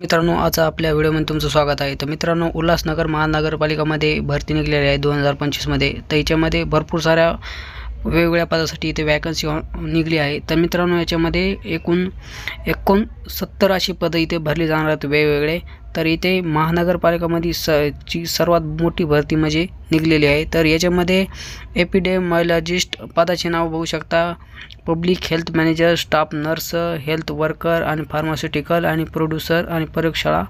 मित्रांनो, आज आपल्या व्हिडिओमध्ये तुमचं स्वागत आहे। तर मित्रांनो, उल्हासनगर महानगरपालिकामध्ये भरती निघालेली आहे 2025 मध्ये। तर याच्यामध्ये भरपूर साऱ्या वेगवेगळ्या पदासाठी इथे वॅकन्सी निघली आहे। तर मित्रांनो, याच्यामध्ये एकूण 69 अशी पदं इथे भरली जाणार आहेत वेगवेगळे। तर इथे महानगरपालिकामध्ये सर्वात मोठी भरती म्हणजे निघलेली आहे। तर याच्यामध्ये एपिडेमियोलॉजिस्ट पदाचे नाव बघू शकता, public health manager, staff nurse, health worker आणि फार्मास्युटिकल आणि प्रोड्युसर आणि प्रयोगशाळा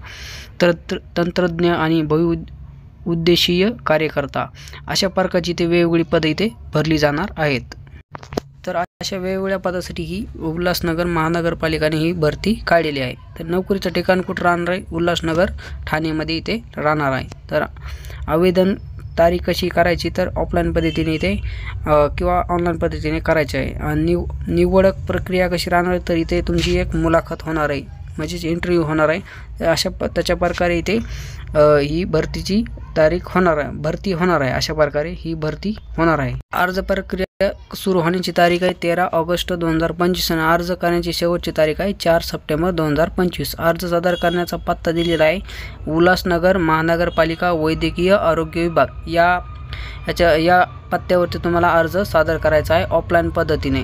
तंत्रज्ञ आणि बहुउद्देशीय कार्यकर्ता अशा प्रकारची ते वेगवेगळी पदे इथे भरली जाणार आहेत। तर अशा वेगवेगळ्या पदासाठी ही उल्हासनगर महानगरपालिकेने ही भरती काढलेली आहे। तर नोकरीचं ठिकाण कुठं राहणार आहे? उल्हासनगर ठाणेमध्ये इथे राहणार आहे। तर आवेदन तारीख कशी करायची? तर ऑफलाईन पद्धतीने इथे किंवा ऑनलाईन पद्धतीने करायचे आहे। आणि निवड प्रक्रिया कशी राहणार आहे? तर इथे तुमची एक मुलाखत होणार आहे, म्हणजे इंटरव्ह्यू होणार आहे। त्याच्या प्रकारे इथे ही भरतीची तारीख होणार आहे, भरती होणार आहे। अशा प्रकारे ही भरती होणार आहे। अर्ज प्रक्रिया सुरू होण्याची तारीख आहे 13 ऑगस्ट 2025 आणि अर्ज करण्याची शेवटची तारीख आहे 4 सप्टेंबर 2025। अर्ज सादर करण्याचा पत्ता दिलेला आहे उल्हासनगर महानगरपालिका वैद्यकीय आरोग्य विभाग या पत्त्यावरती तुम्हाला अर्ज सादर करायचा आहे ऑफलाईन पद्धतीने।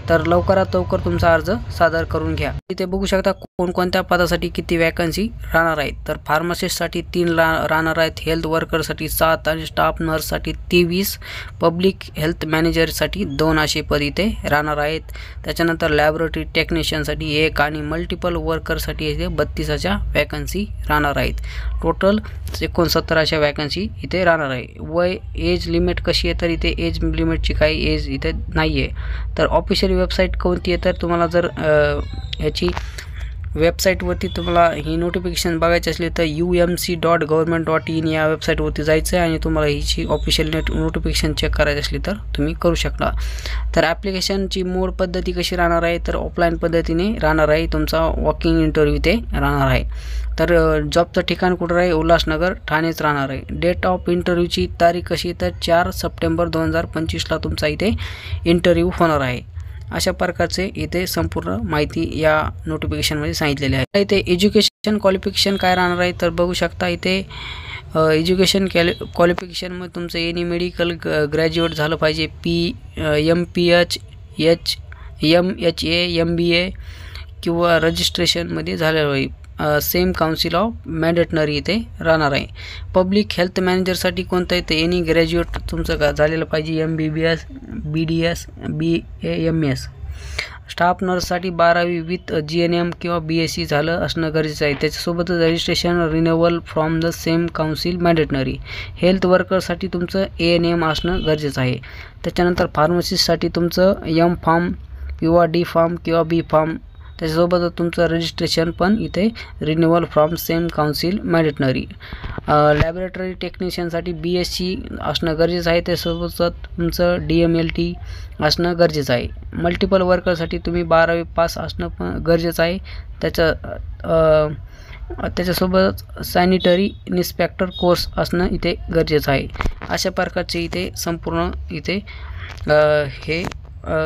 तर लवकरात लवकर तुमचा अर्ज सादर करून घ्या। इथे बघू शकता कोणकोणत्या पदासाठी किती वॅकन्सी राहणार आहेत। तर फार्मासिस्टसाठी 3 राहणार आहेत, हेल्थ वर्करसाठी 7 आणि स्टाफ नर्ससाठी 23, पब्लिक हेल्थ मॅनेजरसाठी 2 असे पद इथे राहणार आहेत। त्याच्यानंतर लॅबोरेटरी टेक्निशियनसाठी 1 आणि मल्टिपल वर्करसाठी इथे 32 अशा वॅकन्सी राहणार आहेत। टोटल 69 अशा वॅकन्सी इथे राहणार आहे। वय एज लिमिट कशी आहे? तर इथे एज लिमिटची काही एज इथे नाही आहे। तर ऑफिशियल वेबसाईट कोणती आहे? तर तुम्हाला जर याची वेबसाईटवरती तुम्हाला ही नोटिफिकेशन बघायची असली तर umc.government.in या वेबसाईटवरती जायचं आहे आणि तुम्हाला हिची ऑफिशियल नोटिफिकेशन चेक करायची असली तर तुम्ही करू शकता। तर ॲप्लिकेशनची मोड पद्धती कशी राहणार आहे? तर ऑफलाईन पद्धतीने राहणार आहे। तुमचा वॉकिंग इंटरव्ह्यू ते राहणार आहे। तर जॉबचं ठिकाण कुठं आहे? उल्हासनगर ठाणेच राहणार आहे। डेट ऑफ इंटरव्ह्यूची तारीख कशी? तर 4 सप्टेंबर 2025ला तुमचा इथे इंटरव्ह्यू होणार आहे। अशा प्रकारचे इथे संपूर्ण माहिती या नोटिफिकेशनमध्ये सांगितलेली आहे। इथे एज्युकेशन क्वालिफिकेशन काय राहणार आहे? तर बघू शकता इथे एज्युकेशन क्वालिफिकेशनमध्ये तुमचं एनी मेडिकल ग्रॅज्युएट झालं पाहिजे, MPH MHA MBA किंवा रजिस्ट्रेशनमध्ये झालेलं पाहिजे। सेम काउन्सिल ऑफ मॅन्डेटरी इथे राहणार आहे। पब्लिक हेल्थ मॅनेजरसाठी कोणतं आहे? तर एनी ग्रॅज्युएट तुमचं झालेलं पाहिजे, MBBS BDS BAMS। स्टाफ नर्ससाठी 12वी विथ GNM किंवा BSc झालं असणं गरजेचं आहे। त्याच्यासोबतच registration renewal from the same council mandatory. Health वर्करसाठी तुमचं ANM असणं गरजेचं आहे। त्याच्यानंतर फार्मसिस्टसाठी तुमचं M फार्म किंवा D फार्म किंवा B फार्म, त्याच्यासोबत तुमचं रजिस्ट्रेशन पण इथे renewal from same council mandatory. Laboratory टेक्निशियनसाठी BSc असणं गरजेचं आहे। त्यासोबत तुमचं DMLT असणं गरजेचं आहे। मल्टिपल वर्करसाठी तुम्ही 12वी पास असणं पण गरजेचं आहे। त्याच्यासोबत सॅनिटरी इन्स्पेक्टर कोर्स असणं इथे गरजेचं आहे। अशा प्रकारचे इथे संपूर्ण इथे हे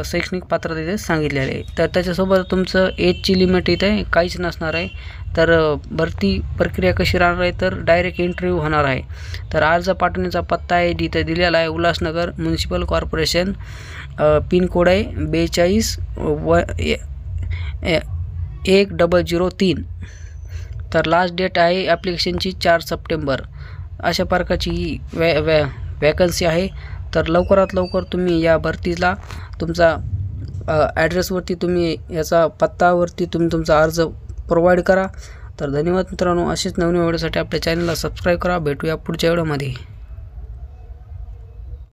शैक्षणिक पात्रता इथे सांगितलेले आहे। तर त्याच्यासोबत तुमचं एजची लिमिट इथे काहीच नसणार आहे। तर भरती प्रक्रिया कशी राहणार आहे? तर डायरेक्ट इंटरव्ह्यू होणार आहे। तर अर्ज पाठवण्याचा पत्ता आहे इथे दिलेला आहे Ulhasnagar municipal corporation, pin code आहे 421003। तर लास्ट डेट आहे ॲप्लिकेशनची 4 सप्टेंबर। अशा प्रकारची ही वॅकन्सी आहे। तर लवकरात लवकर तुम्ही या भरतीला तुमचा ॲड्रेसवरती तुम्ही याचा पत्तावरती तुम्ही तुमचा अर्ज प्रोव्हाइड करा। तर धन्यवाद मित्रांनो। असेच नवीन व्हिडिओसाठी आपल्या चॅनलला सबस्क्राईब करा। भेटूया पुढच्या व्हिडिओमध्ये।